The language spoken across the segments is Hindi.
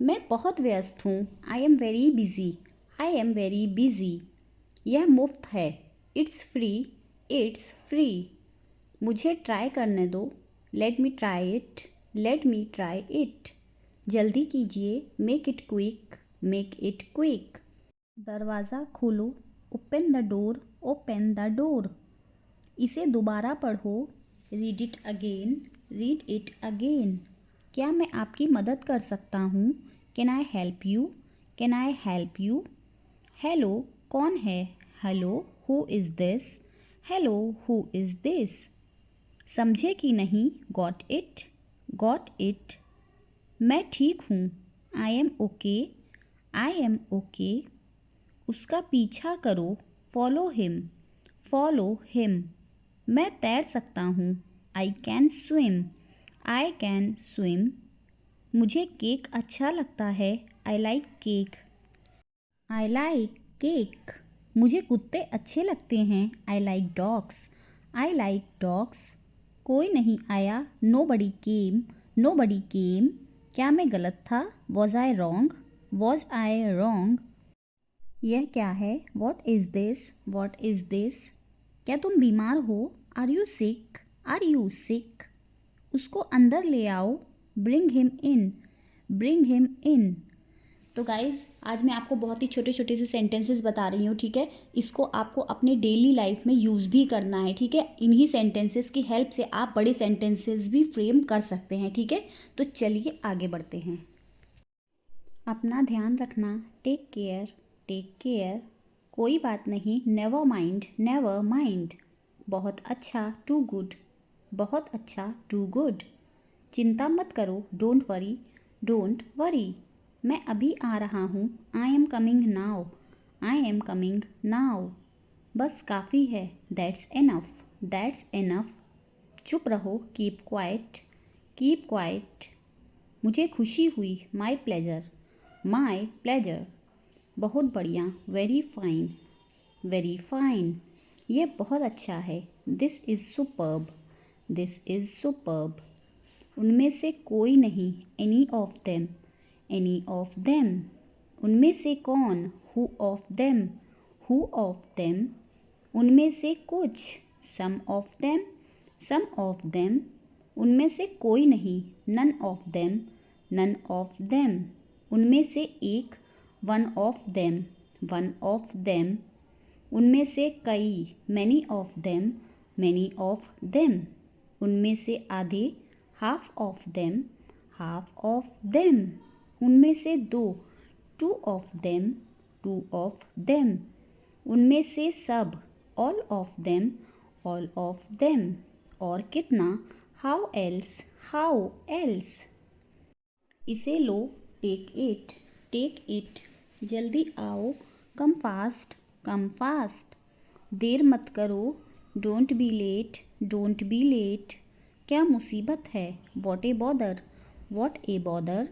मैं बहुत व्यस्त हूँ। I am very busy. I am very busy. यह मुफ्त है। It's free. It's free. मुझे ट्राई करने दो। Let me try it. Let me try it. जल्दी कीजिए। Make it quick. Make it quick. दरवाज़ा खोलो। Open the door. Open the door. इसे दोबारा पढ़ो। Read it again. Read it again. क्या मैं आपकी मदद कर सकता हूँ? Can I help you? Can I help you? Hello, कौन है? Hello, who is this? Hello, who is this? समझे कि नहीं? Got it? Got it? मैं ठीक हूँ। I M okay. I am okay. उसका पीछा करो। Follow him. Follow him. मैं तैर सकता हूँ। I can swim. I can swim. मुझे केक अच्छा लगता है। I like cake. I like cake. मुझे कुत्ते अच्छे लगते हैं। I like dogs. I like dogs. कोई नहीं आया। नो बडी केम। Nobody came. क्या मैं गलत था? Was I wrong? Was I wrong? यह क्या है? What is this? What is this? क्या तुम बीमार हो? Are you sick? Are you sick? उसको अंदर ले आओ। Bring him in. Bring him in. तो गाइज़, आज मैं आपको बहुत ही छोटे छोटे से सेंटेंसेस बता रही हूँ, ठीक है। इसको आपको अपने डेली लाइफ में यूज़ भी करना है, ठीक है। इन्हीं सेंटेंसेस की हेल्प से आप बड़े सेंटेंसेस भी फ्रेम कर सकते हैं, ठीक है। तो चलिए आगे बढ़ते हैं। अपना ध्यान रखना। Take care. Take care. कोई बात नहीं। Never mind. Never mind. बहुत अच्छा। Too good. बहुत अच्छा। Too good. चिंता मत करो। Don't worry. Don't worry. मैं अभी आ रहा हूँ। I am coming now. I am coming now. बस काफ़ी है। That's enough. That's enough. चुप रहो। Keep quiet. Keep quiet. मुझे खुशी हुई। My pleasure. My pleasure. बहुत बढ़िया। Very fine. Very fine. ये बहुत अच्छा है। This is superb. This is superb. उनमें से कोई नहीं। Any of them. Any of them. उनमें से कौन? Who of them. Who of them. उनमें से कुछ। Some of them. Some of them. उनमें से कोई नहीं। None of them. None of them. उनमें से एक। One of them. One of them. उनमें से कई। Many of them. Many of them. उनमें से आधे। Half of them. Half of them. उनमें से दो। Two of them. Two of them. उनमें से सब। All of them. All of them. और कितना? How else. How else. इसे लो। Take it. Take it. जल्दी आओ। Come fast. Come fast. देर मत करो। Don't be late. Don't be late. क्या मुसीबत है? What a bother. What a bother.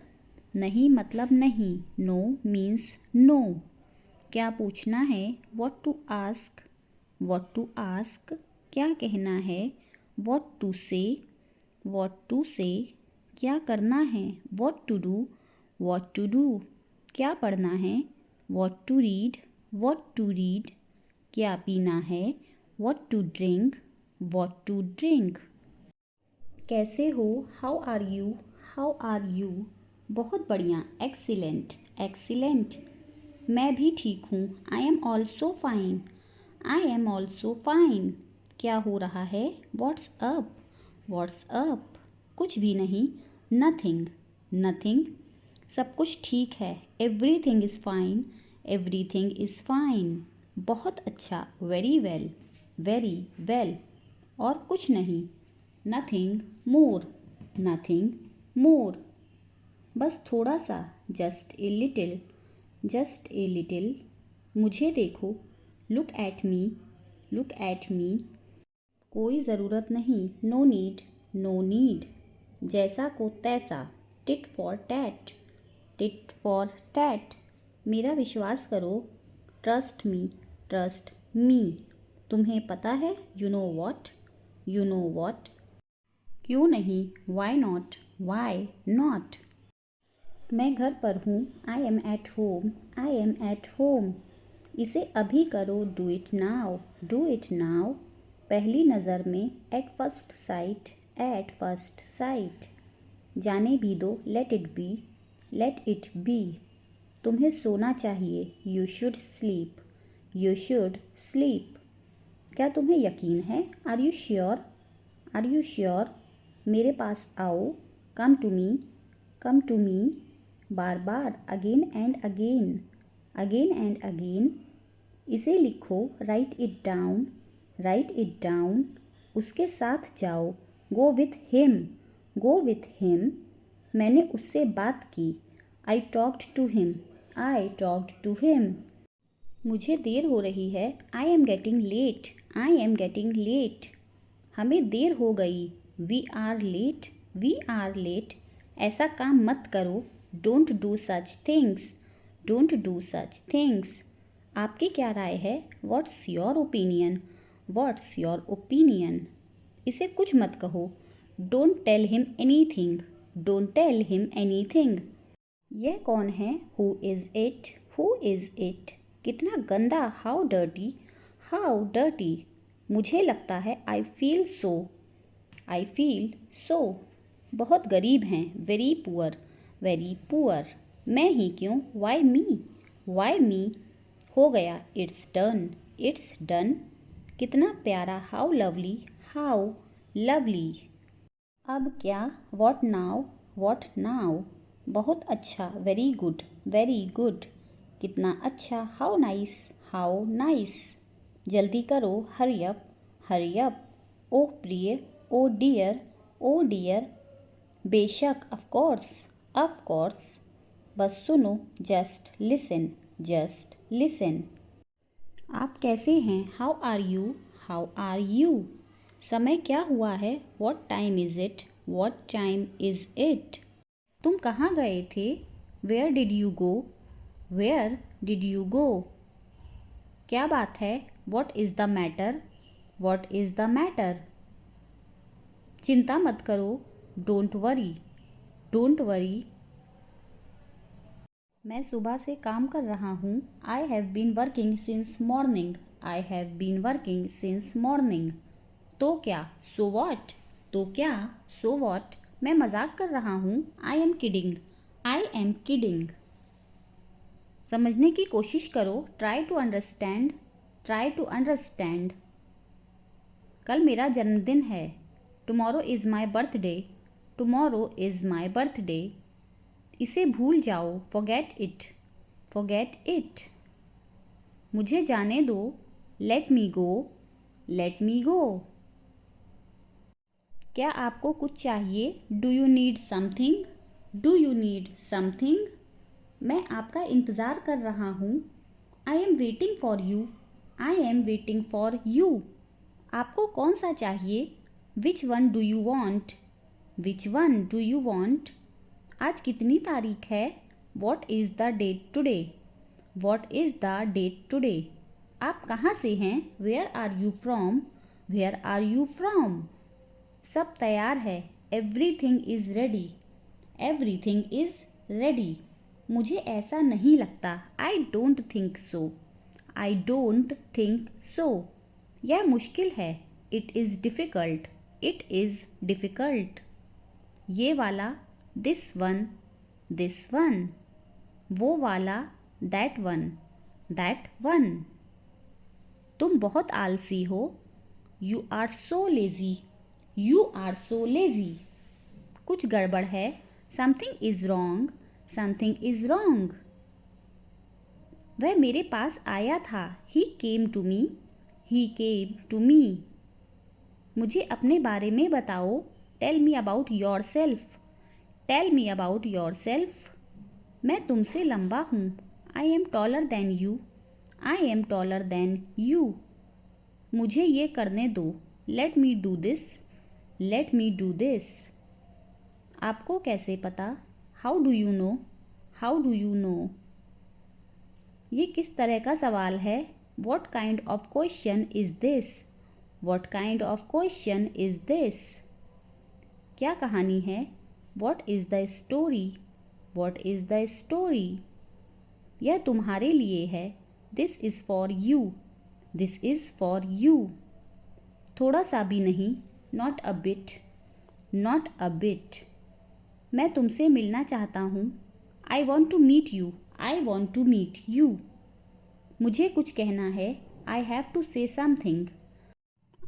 नहीं मतलब नहीं। No means no. क्या पूछना है? What to ask. What to ask. क्या कहना है? What to say. What to say. क्या करना है? What to do. What to do. क्या पढ़ना है? What to read. What to read. क्या पीना है? What to drink. What to drink. कैसे हो? How are you. How are you. बहुत बढ़िया। एक्सीलेंट। एक्सीलेंट। मैं भी ठीक हूँ। I am also fine. I am also fine. क्या हो रहा है? What's up. What's up. कुछ भी नहीं। नथिंग। नथिंग। सब कुछ ठीक है। Everything is fine. Everything is fine. बहुत अच्छा। Very well. Very well. और कुछ नहीं। Nothing more. Nothing more. बस थोड़ा सा। Just a little. Just a little. मुझे देखो। Look at me. Look at me. कोई ज़रूरत नहीं। No need. No need. जैसा को तैसा। Tit for tat. Tit for tat. मेरा विश्वास करो। Trust me. Trust me. तुम्हें पता है? You know what. You know what. क्यों नहीं? Why not. Why not. मैं घर पर हूँ। I am at home. I am at home. इसे अभी करो। Do it now. Do it now. पहली नज़र में। At first sight. At first sight. जाने भी दो। Let it be. Let it be. तुम्हें सोना चाहिए। You should sleep. You should sleep. क्या तुम्हें यकीन है? Are you sure? Are you sure? मेरे पास आओ। Come to me. Come to me. बार बार। Again and again. Again and again. इसे लिखो। Write it down. Write it down. उसके साथ जाओ। Go with him. Go with him. मैंने उससे बात की। I talked to him. I talked to him. मुझे देर हो रही है। I am getting late. I am getting late. हमें देर हो गई। We are late. We are late. ऐसा काम मत करो। Don't do such things. Don't do such things. आपकी क्या राय है? What's your opinion? What's your opinion? इसे कुछ मत कहो। Don't tell him anything. Don't tell him anything. यह कौन है? Who is it? Who is it? कितना गंदा। How dirty. How dirty. मुझे लगता है। I feel so. I feel so. बहुत गरीब हैं। Very poor. Very poor. मैं ही क्यों? Why me? Why me? हो गया। It's done. It's done. कितना प्यारा। How lovely. How lovely. अब क्या? What now? What now? बहुत अच्छा। Very good. Very good. कितना अच्छा। How nice. How nice. जल्दी करो। Hurry up. Hurry up. ओह प्रिय। Oh dear. Oh dear. बेशक। Of course. Of course. बस सुनो। Just listen. Just listen. आप कैसे हैं? How are you? How are you? समय क्या हुआ है? What time is it? What time is it? तुम कहाँ गए थे? Where did you go? Where did you go? क्या बात है? What is the matter? What is the matter? चिंता मत करो। Don't worry. Don't worry. मैं सुबह से काम कर रहा हूँ। I have been working since morning. I have been working since morning. तो क्या? So what? तो क्या? So what? मैं मजाक कर रहा हूँ। I am kidding. I am kidding. समझने की कोशिश करो। Try to understand. Try to understand. कल मेरा जन्मदिन है। Tomorrow is my birthday. Tomorrow is my birthday. इसे भूल जाओ। Forget it. Forget it. मुझे जाने दो। Let me go. Let me go. क्या आपको कुछ चाहिए? Do you need something? Do you need something? मैं आपका इंतज़ार कर रहा हूँ। I am waiting for you. I am waiting for you. आपको कौन सा चाहिए? Which one do you want? Which one do you want? आज कितनी तारीख है? What is the date today? What is the date today? आप कहाँ से हैं? Where are you from? Where are you from? सब तैयार है। Everything is ready. Everything is ready. मुझे ऐसा नहीं लगता। I don't think so. I don't think so. यह मुश्किल है। It is difficult. It is difficult. ये वाला। This one. This one. वो वाला। That one. That one. तुम बहुत आलसी हो। You are so lazy. You are so lazy. कुछ गड़बड़ है। Something is wrong. Something is wrong. वह मेरे पास आया था। He came to me. He came to me. मुझे अपने बारे में बताओ। Tell me about yourself. Tell me about yourself. मैं तुमसे लंबा हूँ। I am taller than you. I am taller than you. मुझे ये करने दो। Let me do this. Let me do this. आपको कैसे पता? How do you know? How do you know? ये किस तरह का सवाल है? What kind of question is this? What kind of question is this? क्या कहानी है? What is the story? What is the story? यह तुम्हारे लिए है। This is for you. This is for you. थोड़ा सा भी नहीं, not a bit. Not a bit. मैं तुमसे मिलना चाहता हूँ। I want to meet you. I want to meet you. मुझे कुछ कहना है। I have to say something.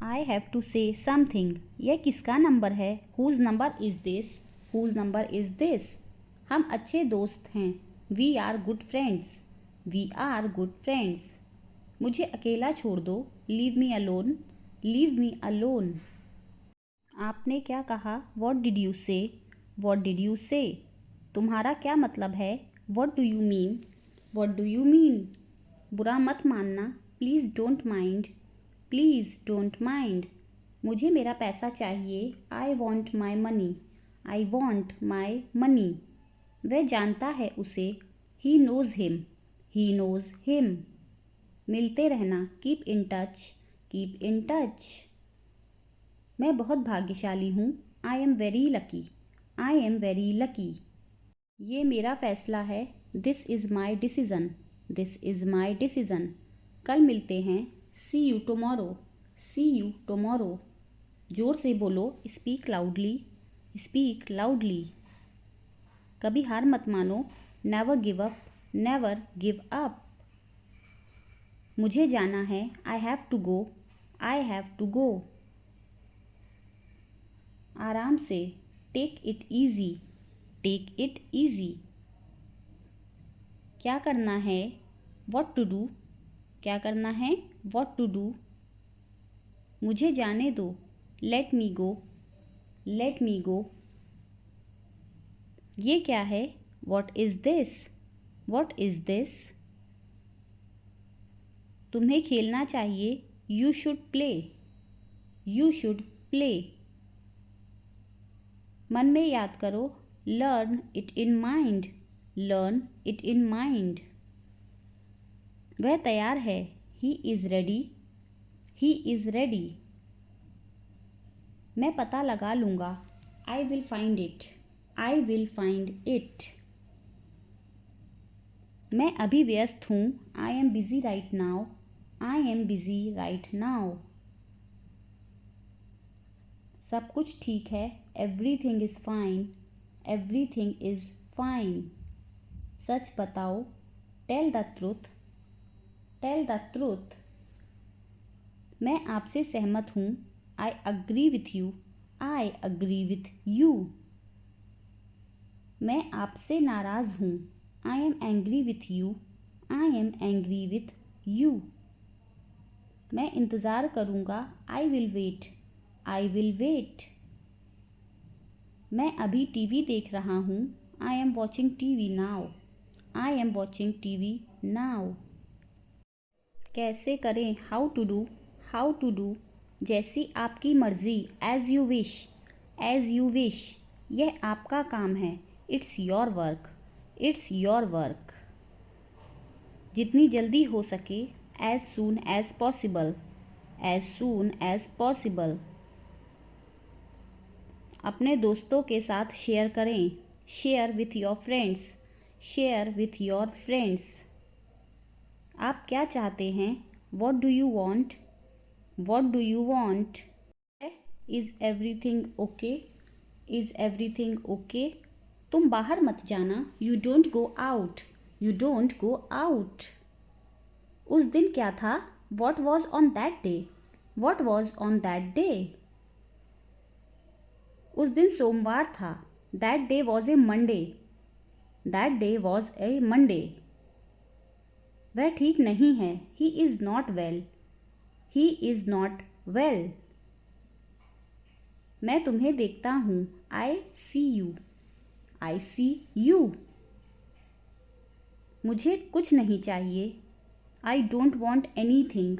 I have to say something. यह किसका नंबर है? Whose number is this? Whose number is this? हम अच्छे दोस्त हैं। We are good friends. We are good friends. मुझे अकेला छोड़ दो। Leave me alone. Leave me alone. आपने क्या कहा? वॉट डिड यू से? वॉट डिड यू से? तुम्हारा क्या मतलब है? What do you mean? What do you mean? बुरा मत मानना। Please don't mind. Please don't mind. मुझे मेरा पैसा चाहिए। I want my money. I want my money. वह जानता है उसे। He knows him. He knows him. मिलते रहना। Keep in touch. Keep in touch. मैं बहुत भाग्यशाली हूँ। I am very lucky. I am very lucky. ये मेरा फ़ैसला है। This is my decision. This is my decision. कल मिलते हैं। See you tomorrow. See you tomorrow. जोर से बोलो। Speak loudly. Speak loudly. कभी हार मत मानो। Never give up. Never give up. मुझे जाना है। I have to go. I have to go. आराम से। Take it easy. Take it easy. क्या करना है? What to do? क्या करना है? What to do? मुझे जाने दो। Let me go. Let me go. ये क्या है? What is this? What is this? तुम्हें खेलना चाहिए। You should play. You should play. मन में याद करो। Learn it in mind. Learn it in mind. वह तैयार है। He is ready. He is ready. मैं पता लगा लूँगा। I will find it. I will find it. मैं अभी व्यस्त हूँ। I am busy right now. I am busy right now. सब कुछ ठीक है। Everything is fine. Everything is fine. सच बताओ। Tell the truth. Tell the truth. मैं आपसे सहमत हूँ। I agree with you. I agree with you. मैं आपसे नाराज़ हूँ। I am angry with you. I am angry with you. मैं इंतज़ार करूँगा। I will wait. I will wait. मैं अभी टीवी देख रहा हूँ। I am watching TV now. I am watching TV now. कैसे करें? How to do. How to do. जैसी आपकी मर्ज़ी। As you wish. As you wish. यह आपका काम है। It's your work. It's your work. जितनी जल्दी हो सके। As soon as possible. As soon as possible. अपने दोस्तों के साथ शेयर करें। Share with your friends. Share with your friends. आप क्या चाहते हैं? What do you want? What do you want? Is everything okay? Is everything okay? तुम बाहर मत जाना। You don't go out. You don't go out. उस दिन क्या था? What was on that day? What was on that day? उस दिन सोमवार था। That day was a Monday. That day was a Monday. वह ठीक नहीं है। He is not well. He is not well. मैं तुम्हें देखता हूँ। आई see you. I see you. मुझे कुछ नहीं चाहिए। I don't want anything.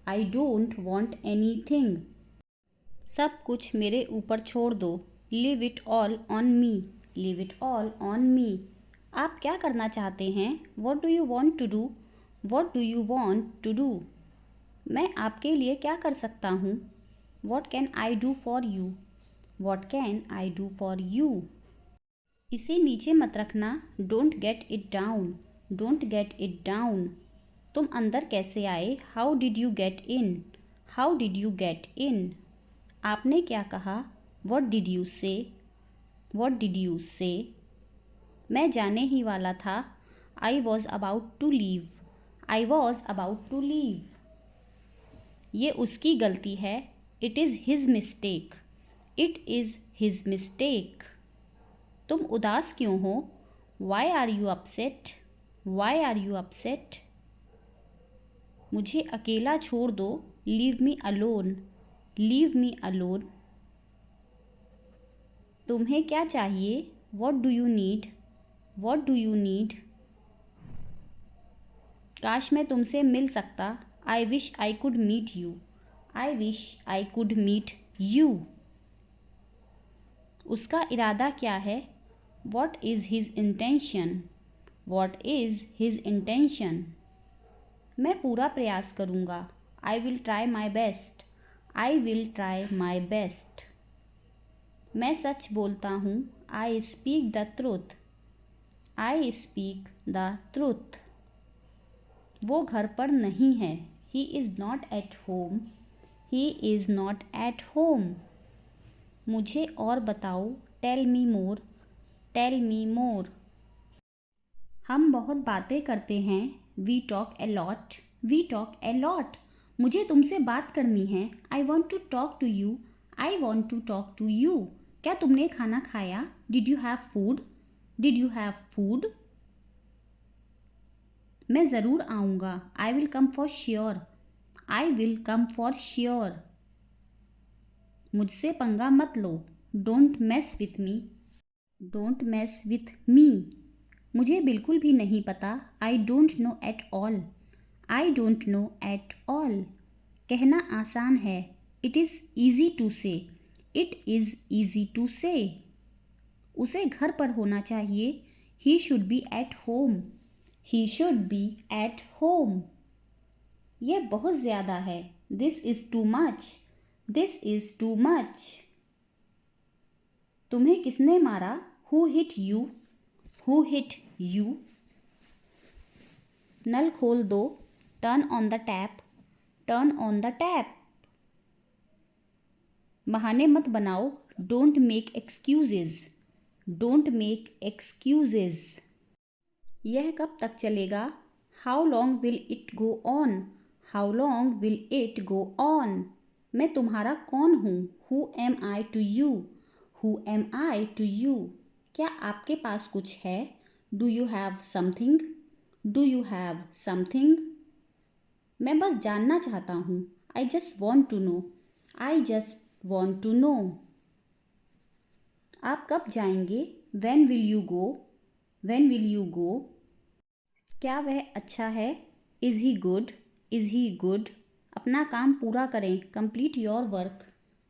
I don't want anything. सब कुछ मेरे ऊपर छोड़ दो। Leave it all on me. Leave it all on me. आप क्या करना चाहते हैं? What do you want to do? What do you want to do? मैं आपके लिए क्या कर सकता हूँ? What can I do for you? What can I do for you? इसे नीचे मत रखना, don't get it down, don't get it down. तुम अंदर कैसे आए, how did you get in, how did you get in. आपने क्या कहा, what did you say, what did you say. मैं जाने ही वाला था, I was about to leave, I was about to leave. ये उसकी गलती है, it is his mistake, it is his mistake. तुम उदास क्यों हो, why are you upset, why are you upset. मुझे अकेला छोड़ दो, leave me alone, leave me alone. तुम्हें क्या चाहिए, what do you need, what do you need. काश मैं तुमसे मिल सकता, I wish I could meet you, I wish I could meet you. उसका इरादा क्या है, what is his intention, what is his intention. मैं पूरा प्रयास करूँगा, I will try my best, I will try my best. मैं सच बोलता हूँ, I speak the truth, I speak the truth. वो घर पर नहीं है, he is not at home, he is not at home. मुझे और बताओ, टेल मी मोर, टेल मी मोर। हम बहुत बातें करते हैं, we talk a lot, we talk a lot. मुझे तुमसे बात करनी है, I want to talk to you, I want to talk to you. क्या तुमने खाना खाया, did you have food, did you have food. मैं ज़रूर आऊँगा, I will come for sure, I will come for sure. मुझसे पंगा मत लो, don't mess with me, don't mess with me. मुझे बिल्कुल भी नहीं पता, I don't know at all, I don't know at all. कहना आसान है, it is easy to say, it is easy to say. उसे घर पर होना चाहिए, he should be at home, he should be at home. यह बहुत ज़्यादा है, this is too much, this is too much. तुम्हें किसने मारा, who hit you, who hit you. नल खोल दो, turn on the tap, turn on the tap. बहाने मत बनाओ, don't make excuses, don't make excuses. यह कब तक चलेगा, how long will it go on, how long will it go on. मैं तुम्हारा कौन हूँ, who am I to you, who am I to you. क्या आपके पास कुछ है, do you have something, do you have something. मैं बस जानना चाहता हूँ, I just want to know, I just want to know. आप कब जाएंगे, when will you go, when will you go. क्या वह अच्छा है, is he good, is he good. अपना काम पूरा करें, complete your work,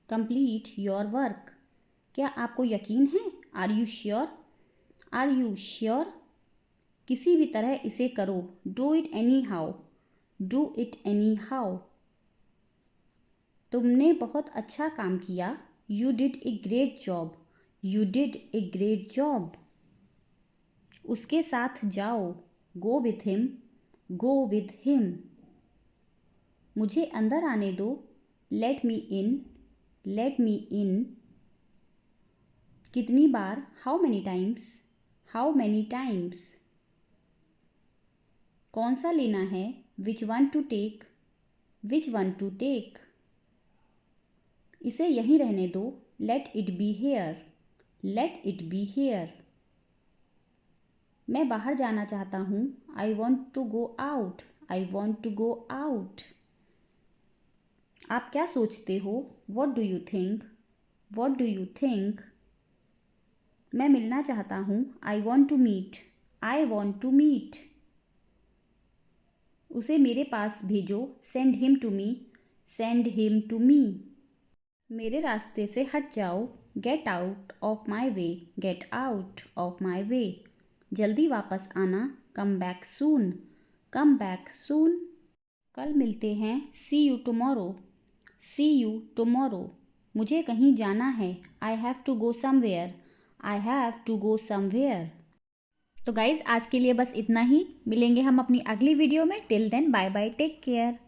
complete your work. क्या आपको यकीन है, are you sure, are you sure. किसी भी तरह इसे करो, do it anyhow, do it anyhow. तुमने बहुत अच्छा काम किया, you did a great job, you did a great job. उसके साथ जाओ, go with him, go with him. मुझे अंदर आने दो, let me in, late me in. कितनी बार, how many times, how many times. कौन सा लेना है, which one to take, which one to take. इसे यहीं रहने दो, let it be here, let it be here. मैं बाहर जाना चाहता हूँ, I want to go out, I want to go out. आप क्या सोचते हो, what do you think, what do you think. मैं मिलना चाहता हूँ, I want to meet, I want to meet. उसे मेरे पास भेजो, send him to me, send him to me. मेरे रास्ते से हट जाओ, get out of my way, get out of my way. जल्दी वापस आना, come back soon, come back soon. कल मिलते हैं, see you tomorrow, see you tomorrow. मुझे कहीं जाना है, I have to go somewhere, I have to go somewhere. तो गाइज़ आज के लिए बस इतना ही। मिलेंगे हम अपनी अगली वीडियो में। Till then bye bye, take care.